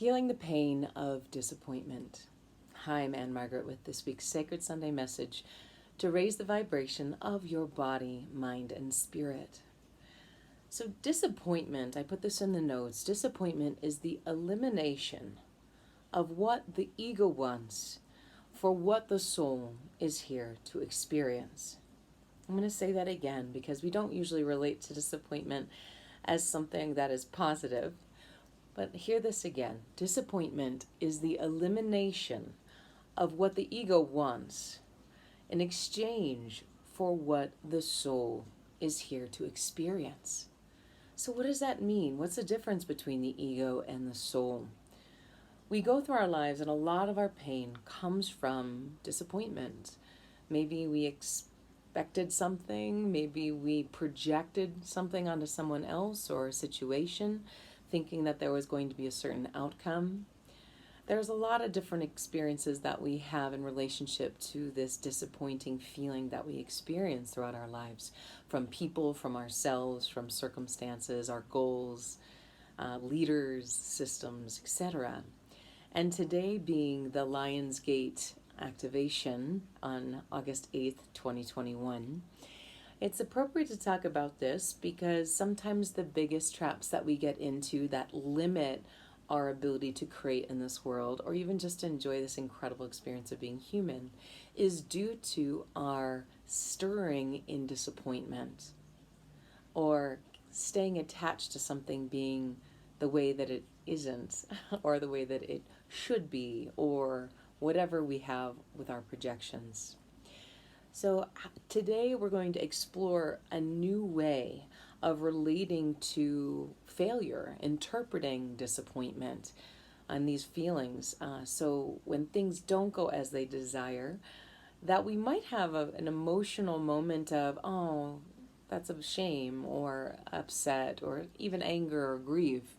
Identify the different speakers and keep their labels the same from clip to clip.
Speaker 1: Healing the pain of disappointment. Hi, I'm Anne-Margaret with this week's Sacred Sunday message to raise the vibration of your body, mind, and spirit. So disappointment, I put this in the notes, disappointment is the elimination of what the ego wants for what the soul is here to experience. I'm going to say that again because we don't usually relate to disappointment as something that is positive. But hear this again. Disappointment is the elimination of what the ego wants in exchange for what the soul is here to experience. So what does that mean? What's the difference between the ego and the soul? We go through our lives and a lot of our pain comes from disappointment. Maybe we expected something, maybe we projected something onto someone else or a situation, thinking that there was going to be a certain outcome. There's a lot of different experiences that we have in relationship to this disappointing feeling that we experience throughout our lives, from people, from ourselves, from circumstances, our goals, leaders, systems, etc. And today being the Lionsgate activation on August 8th, 2021, it's appropriate to talk about this because sometimes the biggest traps that we get into that limit our ability to create in this world, or even just enjoy this incredible experience of being human, is due to our stirring in disappointment or staying attached to something being the way that it isn't or the way that it should be, or whatever we have with our projections. So today we're going to explore a new way of relating to failure, interpreting disappointment and these feelings. So when things don't go as they desire, that we might have an emotional moment of, oh, that's a shame, or upset, or even anger or grief.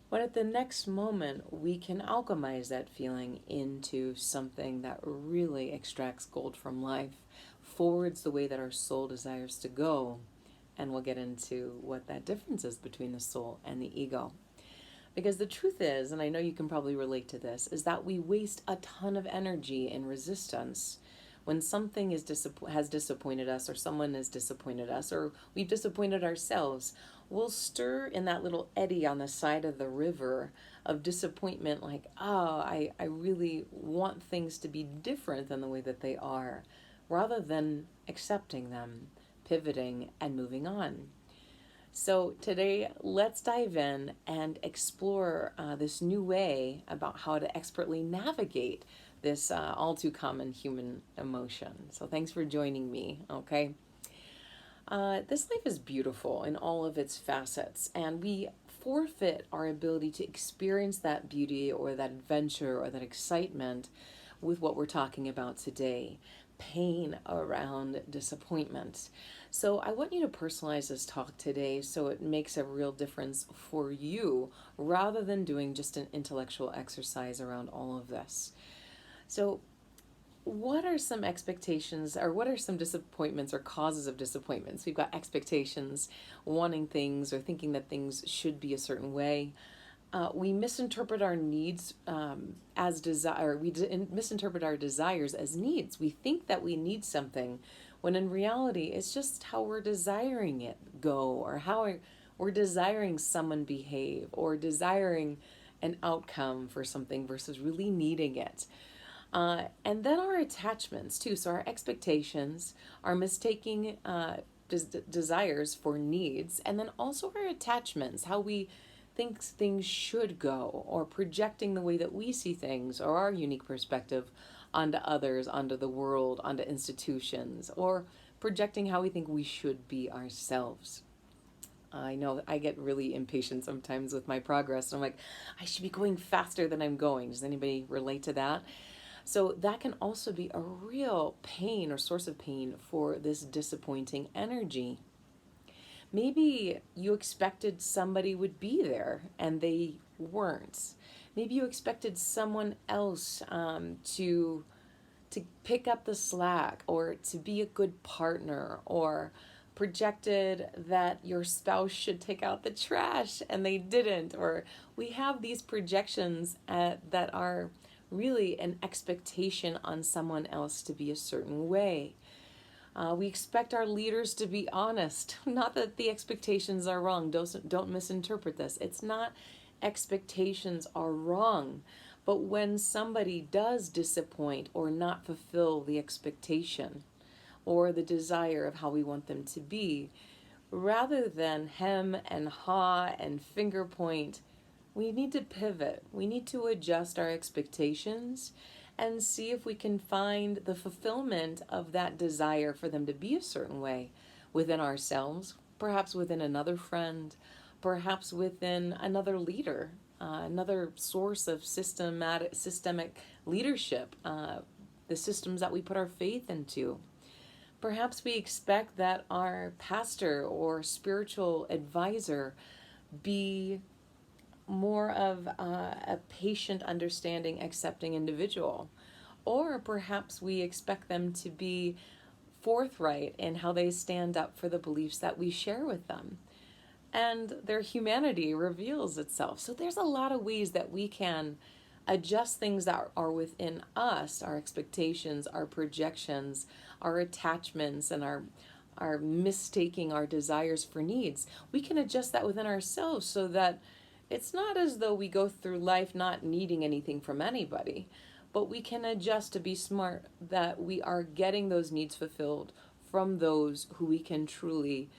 Speaker 1: But at the next moment, we can alchemize that feeling into something that really extracts gold from life, forwards the way that our soul desires to go, and we'll get into what that difference is between the soul and the ego. Because the truth is, and I know you can probably relate to this, is that we waste a ton of energy in resistance. When something has disappointed us, or someone has disappointed us, or we've disappointed ourselves, we'll stir in that little eddy on the side of the river of disappointment, like, oh, I really want things to be different than the way that they are, rather than accepting them, pivoting, and moving on. So today, let's dive in and explore this new way about how to expertly navigate this all too common human emotion. So thanks for joining me, okay? This life is beautiful in all of its facets, and we forfeit our ability to experience that beauty or that adventure or that excitement with what we're talking about today, pain around disappointment. So I want you to personalize this talk today so it makes a real difference for you rather than doing just an intellectual exercise around all of this. So what are some expectations, or what are some disappointments or causes of disappointments? We've got expectations, wanting things or thinking that things should be a certain way. We misinterpret our needs as desire. We misinterpret our desires as needs. We think that we need something when in reality it's just how we're desiring it go, or how we're desiring someone behave, or desiring an outcome for something versus really needing it. And then our attachments too. So our expectations are mistaking desires for needs, and then also our attachments, how we think things should go, or projecting the way that we see things or our unique perspective onto others, onto the world, onto institutions, or projecting how we think we should be ourselves. I know I get really impatient sometimes with my progress. I'm like, I should be going faster than I'm going. Does anybody relate to that? So that can also be a real pain or source of pain for this disappointing energy. Maybe you expected somebody would be there and they weren't. Maybe you expected someone else to pick up the slack, or to be a good partner, or projected that your spouse should take out the trash and they didn't, or we have these projections that are really an expectation on someone else to be a certain way. We expect our leaders to be honest. Not that the expectations are wrong. Don't misinterpret this. It's not expectations are wrong. But when somebody does disappoint or not fulfill the expectation or the desire of how we want them to be, rather than hem and haw and finger point, we need to pivot. We need to adjust our expectations and see if we can find the fulfillment of that desire for them to be a certain way within ourselves, perhaps within another friend, perhaps within another leader, another source of systemic leadership, the systems that we put our faith into. Perhaps we expect that our pastor or spiritual advisor be more of a patient, understanding, accepting individual. Or perhaps we expect them to be forthright in how they stand up for the beliefs that we share with them. And their humanity reveals itself. So there's a lot of ways that we can adjust things that are within us, our expectations, our projections, our attachments, and our mistaking our desires for needs. We can adjust that within ourselves so that it's not as though we go through life not needing anything from anybody, but we can adjust to be smart that we are getting those needs fulfilled from those who we can truly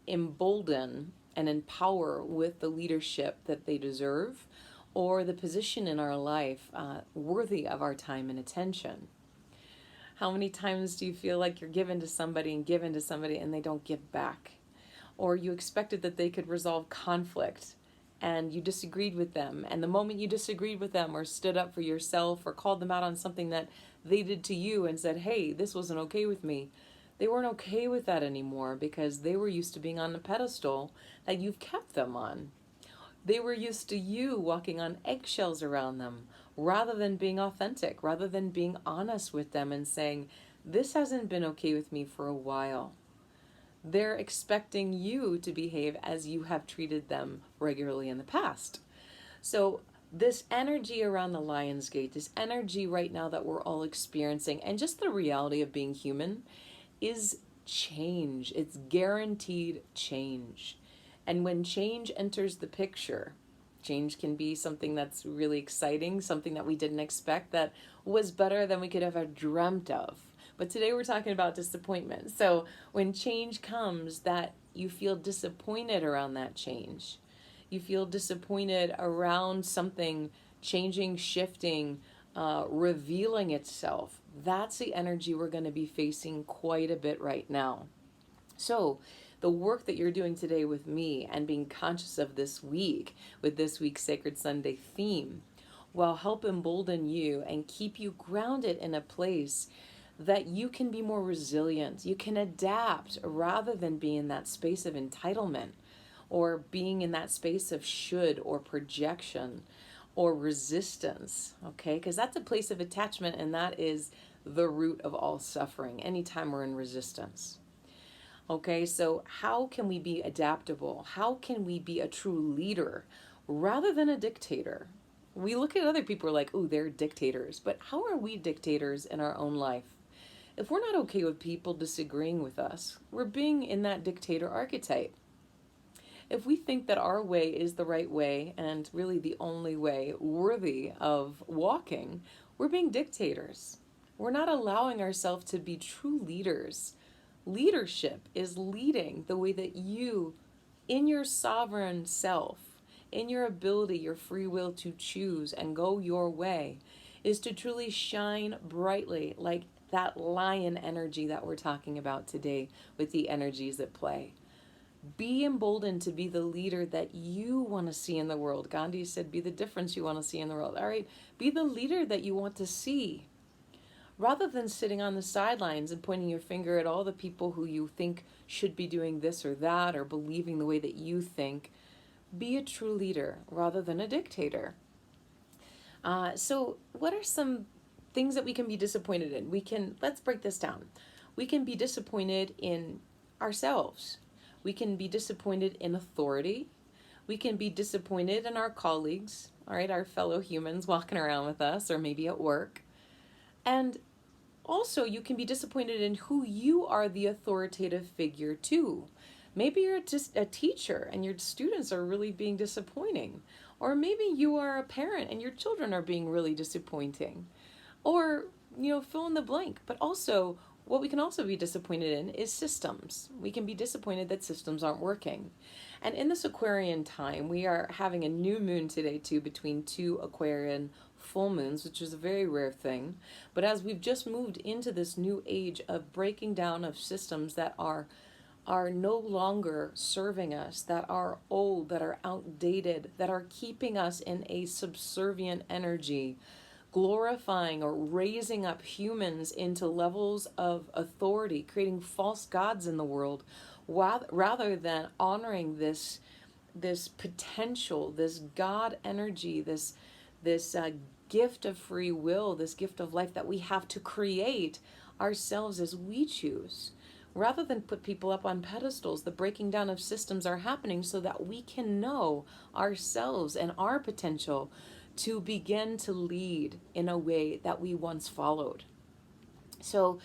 Speaker 1: embolden and empower with the leadership that they deserve or the position in our life worthy of our time and attention. How many times do you feel like you're given to somebody and they don't give back? Or you expected that they could resolve conflict and you disagreed with them, and the moment you disagreed with them or stood up for yourself or called them out on something that they did to you and said, hey, this wasn't okay with me, they weren't okay with that anymore because they were used to being on the pedestal that you've kept them on. They were used to you walking on eggshells around them rather than being authentic, rather than being honest with them and saying, this hasn't been okay with me for a while. They're expecting you to behave as you have treated them regularly in the past. So this energy around the Lion's Gate, this energy right now that we're all experiencing, and just the reality of being human, is change. It's guaranteed change. And when change enters the picture, change can be something that's really exciting, something that we didn't expect, that was better than we could have dreamt of. But today we're talking about disappointment. So when change comes, that you feel disappointed around that change. You feel disappointed around something changing, shifting, revealing itself. That's the energy we're going to be facing quite a bit right now. So the work that you're doing today with me and being conscious of this week, with this week's Sacred Sunday theme, will help embolden you and keep you grounded in a place that you can be more resilient. You can adapt rather than be in that space of entitlement or being in that space of should or projection or resistance, okay? Because that's a place of attachment, and that is the root of all suffering anytime we're in resistance. Okay, so how can we be adaptable? How can we be a true leader rather than a dictator? We look at other people like, ooh, they're dictators. But how are we dictators in our own life? If we're not okay with people disagreeing with us, we're being in that dictator archetype. If we think that our way is the right way and really the only way worthy of walking, we're being dictators. We're not allowing ourselves to be true leaders. Leadership is leading the way that you, in your sovereign self, in your ability, your free will to choose and go your way, is to truly shine brightly like that lion energy that we're talking about today with the energies that play. Be emboldened to be the leader that you want to see in the world. Gandhi said, be the difference you want to see in the world. All right, be the leader that you want to see. Rather than sitting on the sidelines and pointing your finger at all the people who you think should be doing this or that or believing the way that you think, be a true leader rather than a dictator. So what are some things that we can be disappointed in? Let's break this down. We can be disappointed in ourselves. We can be disappointed in authority. We can be disappointed in our colleagues, all right, our fellow humans walking around with us, or maybe at work. And also, you can be disappointed in who you are the authoritative figure to. Maybe you're just a teacher and your students are really being disappointing. Or maybe you are a parent and your children are being really disappointing. Or, fill in the blank. But also, what we can also be disappointed in is systems. We can be disappointed that systems aren't working. And in this Aquarian time, we are having a new moon today too, between two Aquarian full moons, which is a very rare thing. But as we've just moved into this new age of breaking down of systems that are no longer serving us, that are old, that are outdated, that are keeping us in a subservient energy, glorifying or raising up humans into levels of authority, creating false gods in the world, rather than honoring this potential, this God energy, this gift of free will, this gift of life that we have to create ourselves as we choose. Rather than put people up on pedestals, the breaking down of systems are happening so that we can know ourselves and our potential to begin to lead in a way that we once followed. So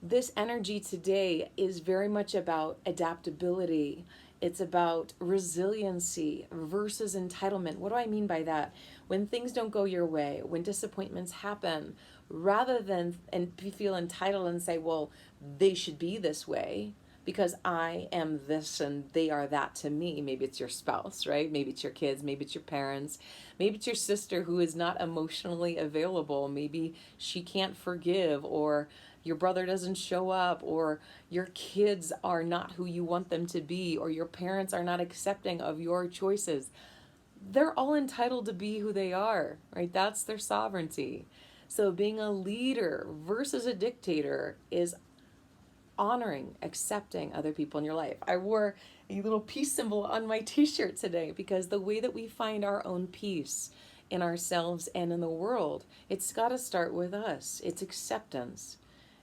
Speaker 1: this energy today is very much about adaptability. It's about resiliency versus entitlement. What do I mean by that? When things don't go your way, when disappointments happen, rather than feel entitled and say, well, they should be this way because I am this and they are that to me. Maybe it's your spouse, right? Maybe it's your kids, maybe it's your parents, maybe it's your sister who is not emotionally available. Maybe she can't forgive, or your brother doesn't show up, or your kids are not who you want them to be, or your parents are not accepting of your choices. They're all entitled to be who they are, right? That's their sovereignty. So being a leader versus a dictator is honoring, accepting other people in your life. I wore a little peace symbol on my t-shirt today because the way that we find our own peace in ourselves and in the world, it's got to start with us. It's acceptance.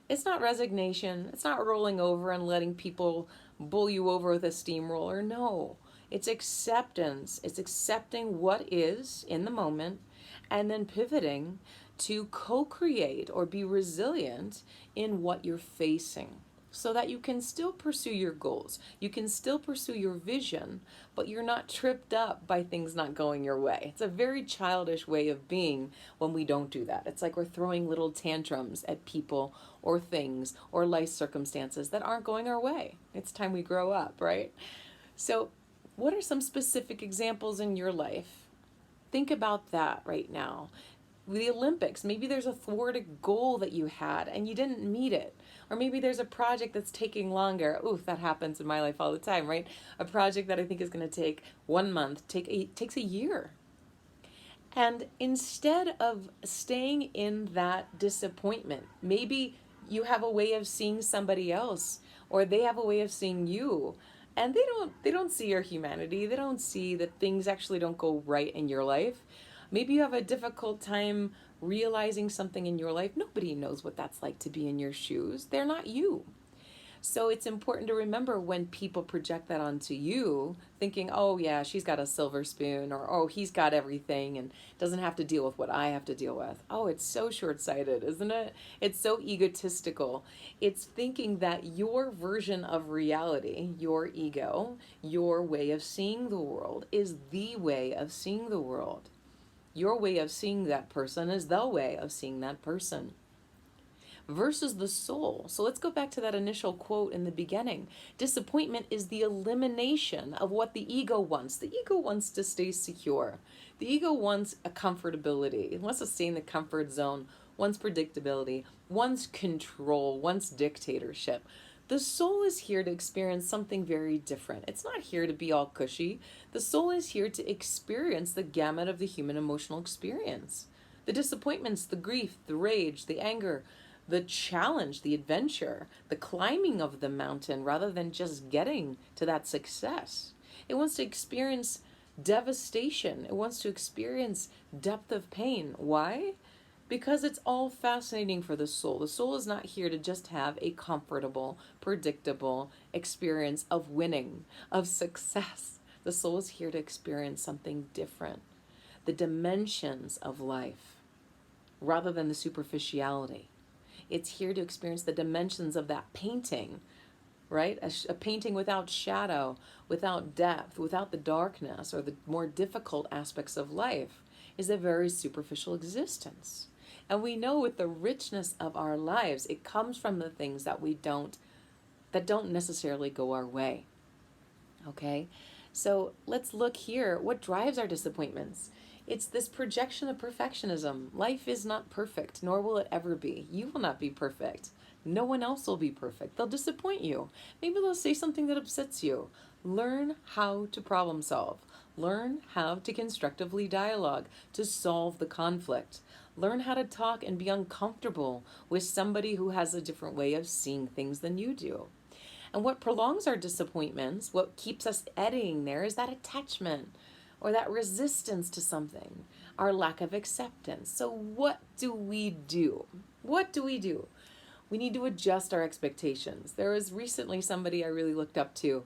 Speaker 1: It's not resignation. It's not rolling over and letting people bull you over with a steamroller. No, it's acceptance. It's accepting what is in the moment and then pivoting to co-create or be resilient in what you're facing so that you can still pursue your goals. You can still pursue your vision, but you're not tripped up by things not going your way. It's a very childish way of being when we don't do that. It's like we're throwing little tantrums at people or things or life circumstances that aren't going our way. It's time we grow up, right? So what are some specific examples in your life? Think about that right now. The Olympics, maybe there's a thwarted goal that you had and you didn't meet it. Or maybe there's a project that's taking longer. Ooh, that happens in my life all the time, right? A project that I think is going to take 1 month takes a year. And instead of staying in that disappointment, maybe you have a way of seeing somebody else, or they have a way of seeing you, and they don't see your humanity. They don't see that things actually don't go right in your life. Maybe you have a difficult time realizing something in your life. Nobody knows what that's like to be in your shoes. They're not you. So it's important to remember when people project that onto you, thinking, oh yeah, she's got a silver spoon, or oh, he's got everything and doesn't have to deal with what I have to deal with. Oh, it's so short-sighted, isn't it? It's so egotistical. It's thinking that your version of reality, your ego, your way of seeing the world is the way of seeing the world. Your way of seeing that person is the way of seeing that person. Versus the soul. So let's go back to that initial quote in the beginning. Disappointment is the elimination of what the ego wants. The ego wants to stay secure. The ego wants a comfortability. It wants to stay in the comfort zone, wants predictability, wants control, wants dictatorship. The soul is here to experience something very different. It's not here to be all cushy. The soul is here to experience the gamut of the human emotional experience. The disappointments, the grief, the rage, the anger, the challenge, the adventure, the climbing of the mountain rather than just getting to that success. It wants to experience devastation. It wants to experience depth of pain. Why? because it's all fascinating for the soul. The soul is not here to just have a comfortable, predictable experience of winning, of success. The soul is here to experience something different, the dimensions of life, rather than the superficiality. It's here to experience the dimensions of that painting, right? A painting without shadow, without depth, without the darkness or the more difficult aspects of life is a very superficial existence. And we know with the richness of our lives, it comes from the things that don't necessarily go our way. Okay? So let's look here. What drives our disappointments? It's this projection of perfectionism. Life is not perfect, nor will it ever be. You will not be perfect. No one else will be perfect. They'll disappoint you. Maybe they'll say something that upsets you. Learn how to problem solve. Learn how to constructively dialogue, to solve the conflict. Learn how to talk and be uncomfortable with somebody who has a different way of seeing things than you do. And what prolongs our disappointments, what keeps us eddying there, is that attachment or that resistance to something, our lack of acceptance. So what do we do? What do we do? We need to adjust our expectations. There was recently somebody I really looked up to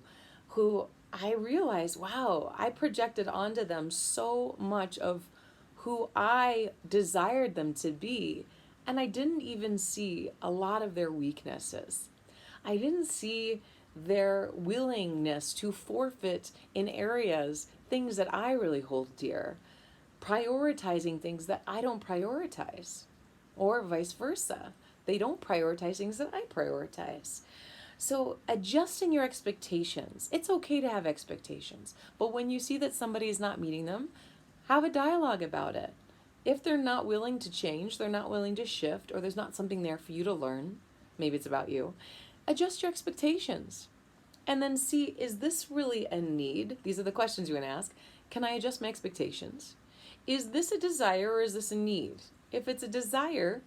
Speaker 1: who I realized, wow, I projected onto them so much of who I desired them to be, and I didn't even see a lot of their weaknesses. I didn't see their willingness to forfeit in areas things that I really hold dear, prioritizing things that I don't prioritize, or vice versa. They don't prioritize things that I prioritize. So adjusting your expectations, it's okay to have expectations, but when you see that somebody is not meeting them, have a dialogue about it. If they're not willing to change, they're not willing to shift, or there's not something there for you to learn, maybe it's about you, adjust your expectations. And then see, is this really a need? These are the questions you want to ask. Can I adjust my expectations? Is this a desire or is this a need? If it's a desire,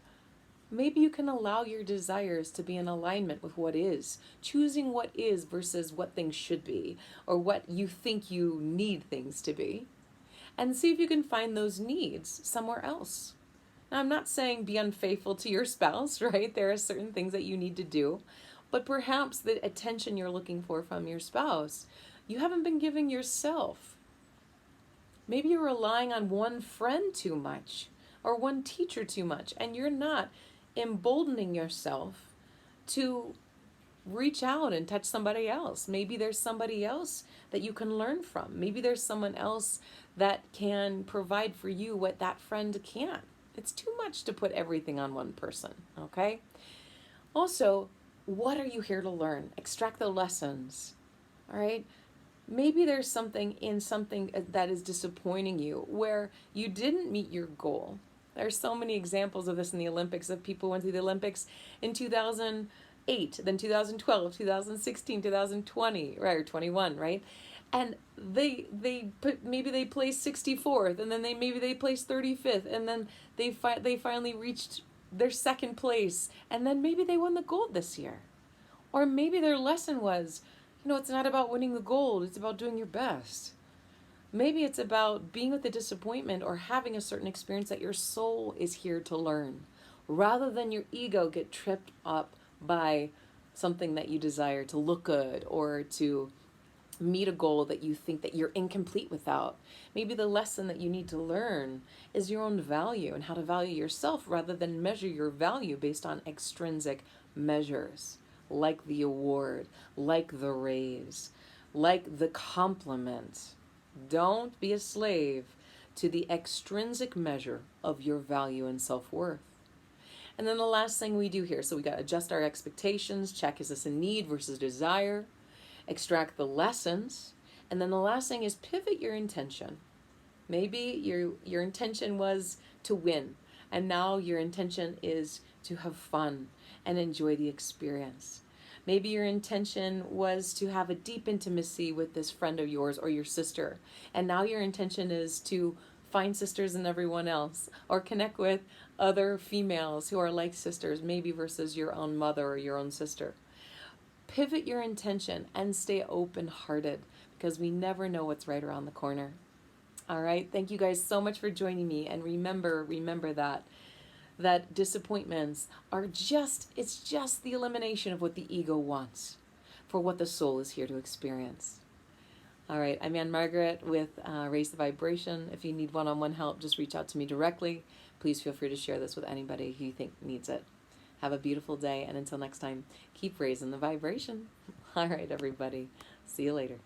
Speaker 1: maybe you can allow your desires to be in alignment with what is, choosing what is versus what things should be, or what you think you need things to be. And see if you can find those needs somewhere else. Now, I'm not saying be unfaithful to your spouse, right? There are certain things that you need to do. But perhaps the attention you're looking for from your spouse, you haven't been giving yourself. Maybe you're relying on one friend too much or one teacher too much, and you're not emboldening yourself to reach out and touch somebody else. Maybe there's somebody else that you can learn from. Maybe there's someone else that can provide for you what that friend can't. It's too much to put everything on one person, okay? Also, what are you here to learn? Extract the lessons, all right? Maybe there's something in something that is disappointing you where you didn't meet your goal. There's so many examples of this in the Olympics of people who went through the Olympics in 2008, then 2012, 2016, 2020, right, or 21, right? And maybe they placed 64th, and then maybe they placed 35th, and then they finally reached their second place, and then maybe they won the gold this year. Or maybe their lesson was, it's not about winning the gold, it's about doing your best. Maybe it's about being with the disappointment or having a certain experience that your soul is here to learn, rather than your ego get tripped up by something that you desire to look good or to meet a goal that you think that you're incomplete without. Maybe the lesson that you need to learn is your own value and how to value yourself rather than measure your value based on extrinsic measures, like the award, like the raise, like the compliment. Don't be a slave to the extrinsic measure of your value and self-worth. And then the last thing we do here, so we got to adjust our expectations, check, is this a need versus desire? Extract the lessons, and then the last thing is pivot your intention. Maybe your intention was to win, and now your intention is to have fun and enjoy the experience. Maybe your intention was to have a deep intimacy with this friend of yours or your sister, and now your intention is to find sisters in everyone else or connect with other females who are like sisters, maybe versus your own mother or your own sister. Pivot your intention and stay open-hearted because we never know what's right around the corner. All right. Thank you guys so much for joining me. And remember that that disappointments are it's just the elimination of what the ego wants for what the soul is here to experience. All right, I'm Anne-Margaret with Raise the Vibration. If you need one-on-one help, just reach out to me directly. Please feel free to share this with anybody who you think needs it. Have a beautiful day, and until next time, keep raising the vibration. All right, everybody. See you later.